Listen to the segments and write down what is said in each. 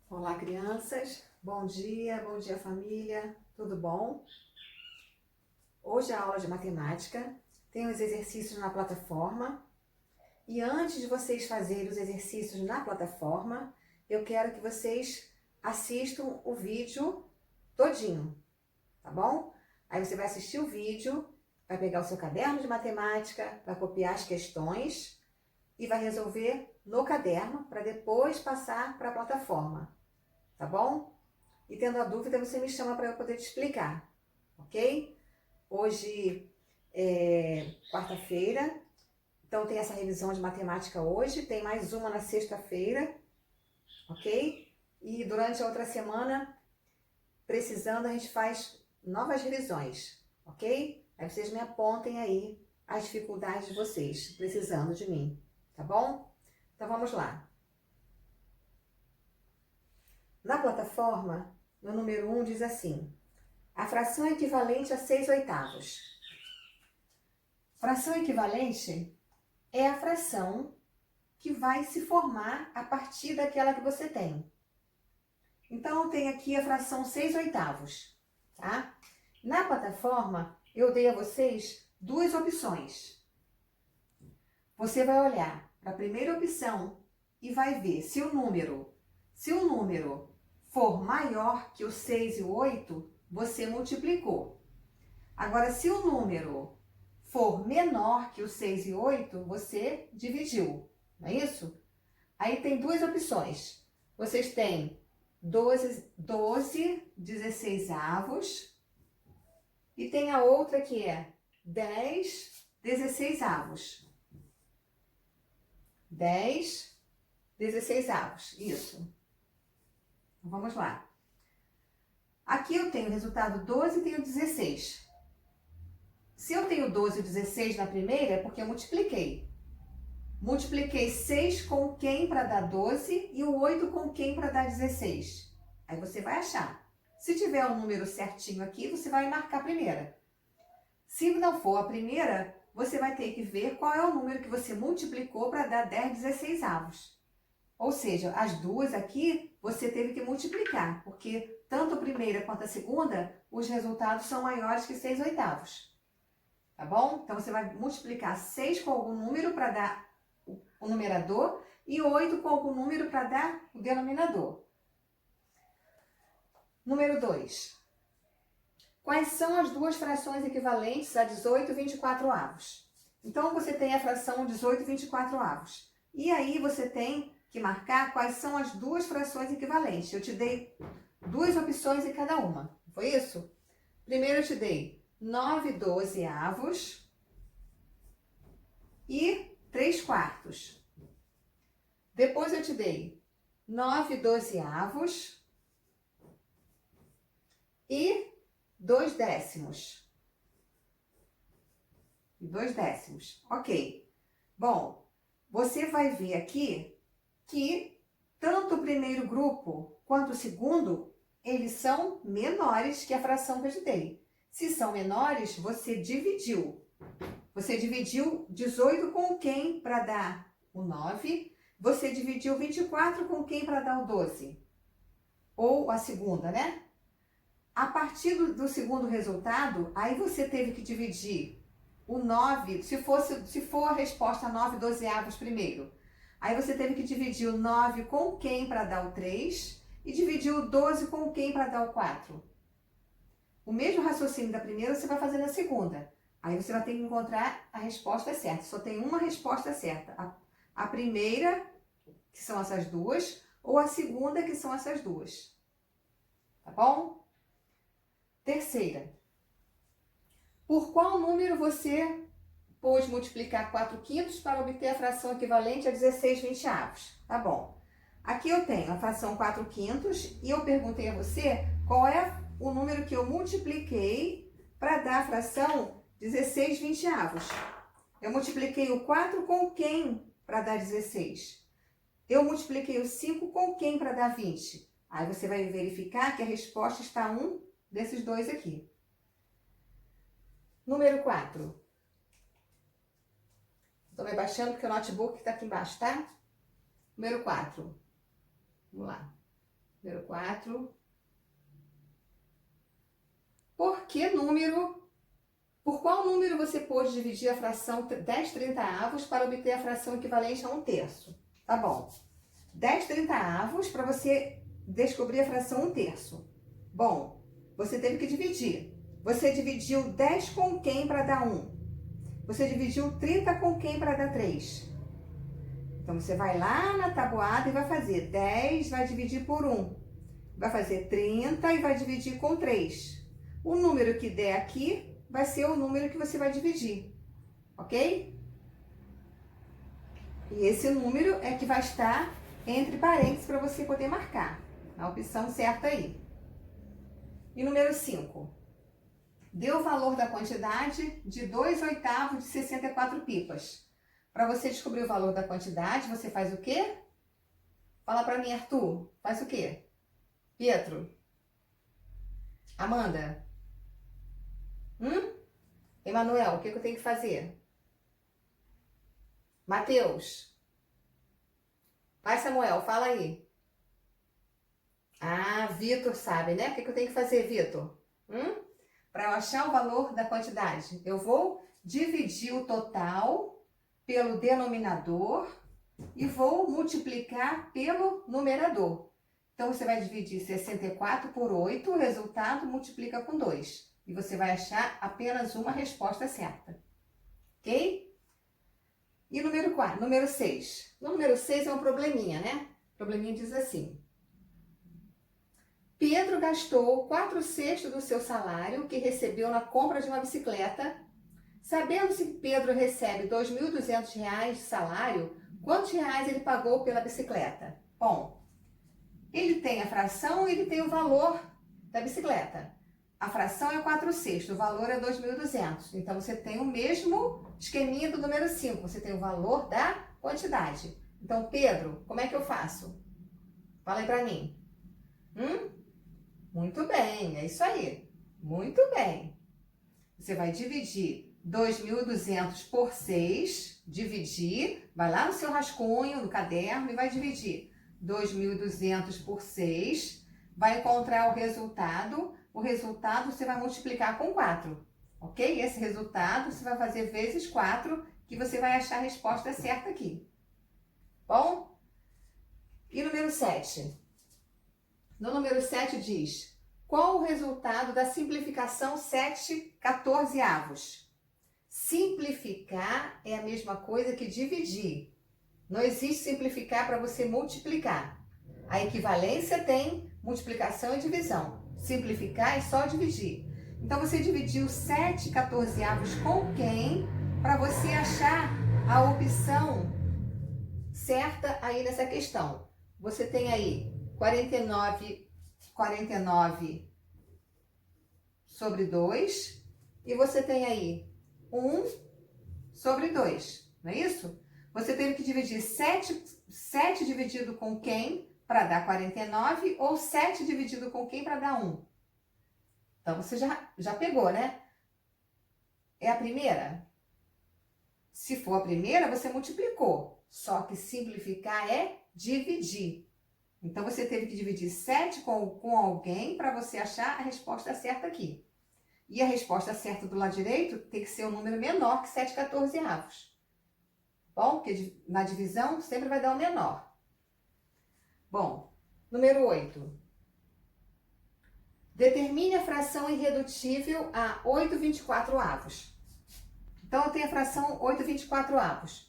Olá, crianças. Bom dia, família. Tudo bom? Hoje é a aula de matemática. Tem os exercícios na plataforma. E antes de vocês fazerem os exercícios na plataforma, eu quero que vocês assistam o vídeo todinho, tá bom? Aí você vai assistir o vídeo, vai pegar o seu caderno de matemática, vai copiar as questões e vai resolver no caderno para depois passar para a plataforma. Tá bom? E tendo a dúvida, você me chama para eu poder te explicar, ok? Hoje é quarta-feira, então tem essa revisão de matemática hoje, tem mais uma na sexta-feira, ok? E durante a outra semana, precisando, a gente faz novas revisões, ok? Aí vocês me apontem aí as dificuldades de vocês, precisando de mim, tá bom? Então vamos lá. Na plataforma, no número 1 diz assim: a fração é equivalente a 6/8. Fração equivalente é a fração que vai se formar a partir daquela que você tem. Então, eu tenho aqui a fração 6/8, tá? Na plataforma, eu dei a vocês duas opções. Você vai olhar para a primeira opção e vai ver se o número for maior que o 6 e o 8, você multiplicou. Agora, se o número for menor que o 6 e 8, você dividiu, não é isso? Aí tem duas opções. Vocês têm 12 16avos e tem a outra que é 10 16avos. 10 16avos, isso. Vamos lá. Aqui eu tenho o resultado 12 e tenho 16. Se eu tenho 12 e 16 na primeira, é porque eu multipliquei. Multipliquei 6 com quem para dar 12 e o 8 com quem para dar 16. Aí você vai achar. Se tiver o número certinho aqui, você vai marcar a primeira. Se não for a primeira, você vai ter que ver qual é o número que você multiplicou para dar 10 16avos. Ou seja, as duas aqui você teve que multiplicar, porque tanto a primeira quanto a segunda, os resultados são maiores que 6/8. Tá bom? Então, você vai multiplicar 6 com algum número para dar o numerador e 8 com algum número para dar o denominador. Número 2. Quais são as duas frações equivalentes a 18 24avos? Então, você tem a fração 18 24avos. E aí, você tem que marcar quais são as duas frações equivalentes. Eu te dei duas opções em cada uma. Foi isso? Primeiro, eu te dei 9 12avos e 3/4. Depois eu te dei 9 12avos e 2 décimos. E 2 décimos. Ok. Bom, você vai ver aqui que tanto o primeiro grupo quanto o segundo, eles são menores que a fração que eu te dei. Se são menores, você dividiu. Você dividiu 18 com quem para dar o 9? Você dividiu 24 com quem para dar o 12? Ou a segunda, né? A partir do segundo resultado, aí você teve que dividir o 9, se for a resposta 9 12avos primeiro. Aí você teve que dividir o 9 com quem para dar o 3 e dividir o 12 com quem para dar o 4. O mesmo raciocínio da primeira você vai fazer na segunda. Aí você vai ter que encontrar a resposta certa. Só tem uma resposta certa. A primeira, que são essas duas, ou a segunda, que são essas duas. Tá bom? Terceira. Por qual número você pôde multiplicar 4/5 para obter a fração equivalente a 16 20avos? Tá bom. Aqui eu tenho a fração 4/5 e eu perguntei a você qual é o número que eu multipliquei para dar a fração 16 20avos. Eu multipliquei o 4 com quem para dar 16? Eu multipliquei o 5 com quem para dar 20? Aí você vai verificar que a resposta está um desses dois aqui. Número 4. Estou me abaixando porque o notebook está aqui embaixo, tá? Número 4. Vamos lá. Número 4. Por qual número você pôde dividir a fração 10/30 para obter a fração equivalente a 1/3? Tá bom. 10/30 para você descobrir a fração 1/3. Bom, você teve que dividir. Você dividiu 10 com quem para dar 1? Você dividiu 30 com quem para dar 3? Então, você vai lá na tabuada e vai fazer 10, vai dividir por 1. Vai fazer 30 e vai dividir com 3. O número que der aqui vai ser o número que você vai dividir, ok? E esse número é que vai estar entre parênteses para você poder marcar a opção certa aí. E número 5. Dê o valor da quantidade de 2/8 de 64 pipas. Para você descobrir o valor da quantidade, você faz o quê? Fala para mim, Arthur. Faz o quê? Pietro? Amanda? Emanuel, o que eu tenho que fazer? Mateus? Vai, Samuel, fala aí. Ah, Vitor sabe, né? O que eu tenho que fazer, Vitor? Para eu achar o valor da quantidade, eu vou dividir o total pelo denominador e vou multiplicar pelo numerador. Então, você vai dividir 64 por 8, o resultado multiplica com 2. E você vai achar apenas uma resposta certa. Ok? E número 4, número 6. No número 6 é um probleminha, né? O probleminha diz assim. Pedro gastou 4/6 do seu salário que recebeu na compra de uma bicicleta. Sabendo-se que Pedro recebe R$ 2.200 de salário, quantos reais ele pagou pela bicicleta? Bom, ele tem a fração e ele tem o valor da bicicleta. A fração é 4/6, o valor é 2.200. Então, você tem o mesmo esqueminha do número 5. Você tem o valor da quantidade. Então, Pedro, como é que eu faço? Fala aí pra mim. Muito bem, é isso aí. Muito bem. Você vai dividir 2.200 por 6, dividir, vai lá no seu rascunho, no caderno e vai dividir 2.200 por 6, vai encontrar o resultado você vai multiplicar com 4, ok? Esse resultado você vai fazer vezes 4, que você vai achar a resposta certa aqui. Bom? E número 7? No número 7 diz, qual o resultado da simplificação 7/14? Simplificar é a mesma coisa que dividir. Não existe simplificar para você multiplicar. A equivalência tem multiplicação e divisão. Simplificar é só dividir. Então, você dividiu 7/14 com quem para você achar a opção certa aí nessa questão. Você tem aí 49 sobre 2 e você tem aí 1 sobre 2, não é isso? Você teve que dividir 7 dividido com quem para dar 49 ou 7 dividido com quem para dar 1? Então, você já pegou, né? É a primeira? Se for a primeira, você multiplicou. Só que simplificar é dividir. Então, você teve que dividir 7 com alguém para você achar a resposta certa aqui. E a resposta certa do lado direito tem que ser um número menor que 7/14. Bom, porque na divisão sempre vai dar o menor. Bom, número 8. Determine a fração irredutível a 8/24. Então, eu tenho a fração 8/24.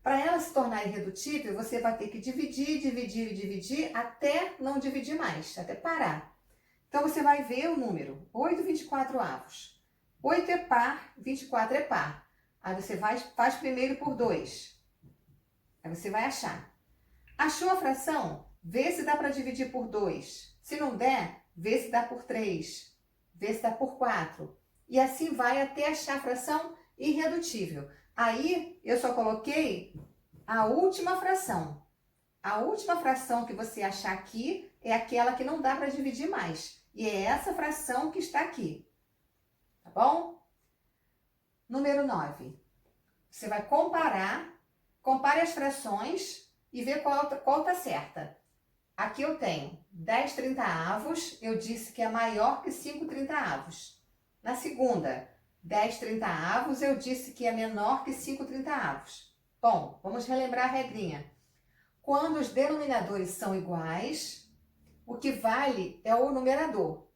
Para ela se tornar irredutível, você vai ter que dividir até não dividir mais, até parar. Então, você vai ver o número 8/24. 8 é par, 24 é par. Aí você faz primeiro por 2. Aí você vai achar. Achou a fração? Vê se dá para dividir por 2. Se não der, vê se dá por 3. Vê se dá por 4. E assim vai até achar a fração irredutível. Aí, eu só coloquei a última fração. A última fração que você achar aqui é aquela que não dá para dividir mais. E é essa fração que está aqui. Tá bom? Número 9. Você vai comparar. Compare as frações e ver qual está certa. Aqui eu tenho 10/30, eu disse que é maior que 5/30. Na segunda, 10/30, eu disse que é menor que 5/30. Bom, vamos relembrar a regrinha. Quando os denominadores são iguais, o que vale é o numerador.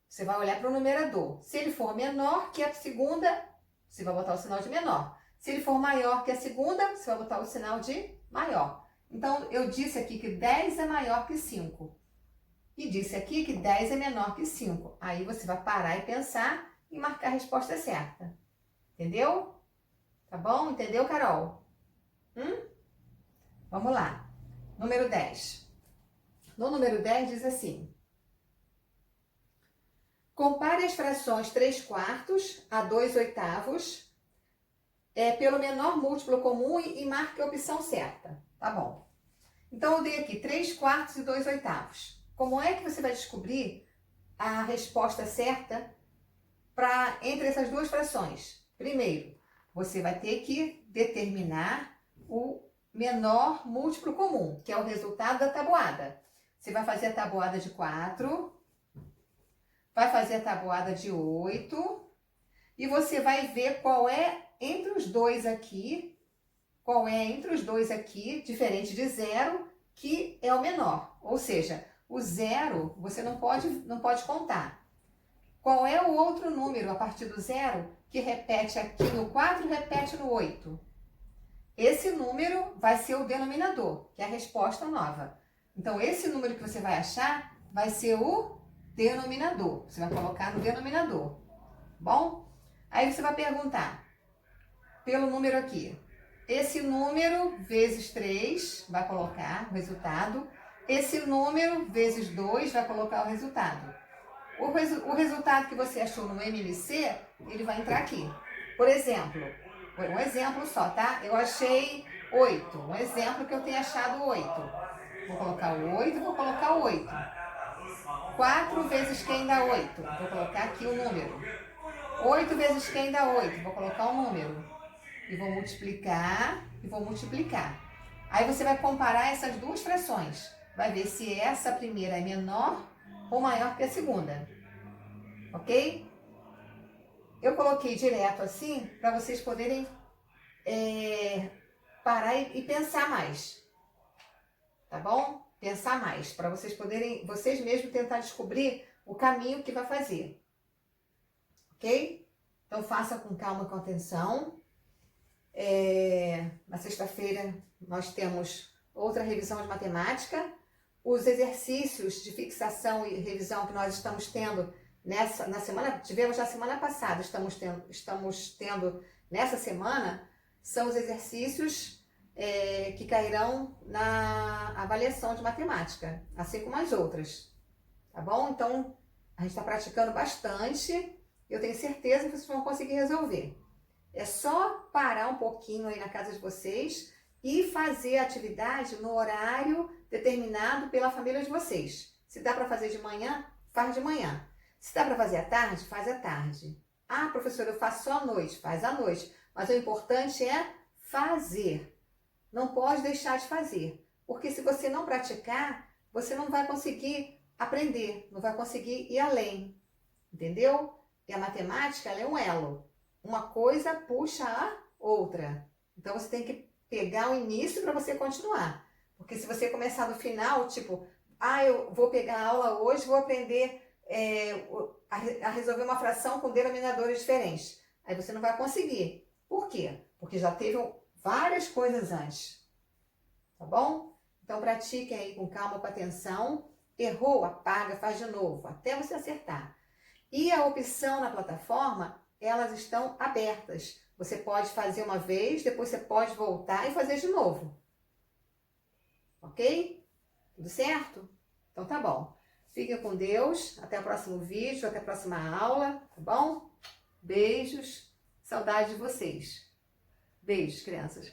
Você vai olhar para o numerador. Se ele for menor que a segunda, você vai botar o sinal de menor. Se ele for maior que a segunda, você vai botar o sinal de maior. Então, eu disse aqui que 10 é maior que 5. E disse aqui que 10 é menor que 5. Aí você vai parar e pensar e marcar a resposta certa. Entendeu? Tá bom? Entendeu, Carol? Vamos lá. Número 10. No número 10 diz assim: compare as frações 3/4 a 2/8 pelo menor múltiplo comum e marque a opção certa. Tá bom. Então, eu dei aqui 3/4 e 2/8. Como é que você vai descobrir a resposta certa entre essas duas frações? Primeiro, você vai ter que determinar o menor múltiplo comum, que é o resultado da tabuada. Você vai fazer a tabuada de 4, vai fazer a tabuada de 8, e você vai ver qual é entre os dois aqui, diferente de 0, que é o menor. Ou seja, o 0 você não pode contar. Qual é o outro número a partir do 0 que repete aqui no 4 e repete no 8? Esse número vai ser o denominador, que é a resposta nova. Então, esse número que você vai achar vai ser o denominador. Você vai colocar no denominador. Bom? Aí você vai perguntar pelo número aqui. Esse número vezes 3 vai colocar o resultado. Esse número vezes 2 vai colocar o resultado. O resultado que você achou no MMC, ele vai entrar aqui. Por exemplo, um exemplo só, tá? Eu achei 8. Um exemplo que eu tenha achado 8. Vou colocar o 8, vou colocar o 8. 4 vezes quem dá 8? Vou colocar aqui o número. 8 vezes quem dá 8? Vou colocar o número. E vou multiplicar, e vou multiplicar. Aí você vai comparar essas duas frações. Vai ver se essa primeira é menor ou maior que a segunda. Ok? Eu coloquei direto assim para vocês poderem parar e pensar mais. Tá bom? Pensar mais, para vocês poderem, vocês mesmos tentar descobrir o caminho que vai fazer. Ok? Então faça com calma e com atenção. Na sexta-feira nós temos outra revisão de matemática. Os exercícios de fixação e revisão que nós estamos tendo tivemos na semana passada, estamos tendo nessa semana, são os exercícios que cairão na avaliação de matemática, assim como as outras, tá bom? Então, a gente está praticando bastante, eu tenho certeza que vocês vão conseguir resolver. É só parar um pouquinho aí na casa de vocês e fazer a atividade no horário determinado pela família de vocês. Se dá para fazer de manhã, faz de manhã. Se dá para fazer à tarde, faz à tarde. Ah, professora, eu faço só à noite, faz à noite. Mas o importante é fazer. Não pode deixar de fazer. Porque se você não praticar, você não vai conseguir aprender, não vai conseguir ir além. Entendeu? E a matemática, ela é um elo. Uma coisa puxa a outra. Então, você tem que pegar o início para você continuar. Porque se você começar do final, tipo, eu vou pegar a aula hoje, vou aprender a resolver uma fração com denominadores diferentes. Aí você não vai conseguir. Por quê? Porque já teve várias coisas antes. Tá bom? Então, pratique aí com calma, com atenção. Errou, apaga, faz de novo, até você acertar. E a opção na plataforma, elas estão abertas. Você pode fazer uma vez, depois você pode voltar e fazer de novo. Ok? Tudo certo? Então tá bom. Fiquem com Deus. Até o próximo vídeo, até a próxima aula, tá bom? Beijos. Saudade de vocês. Beijos, crianças.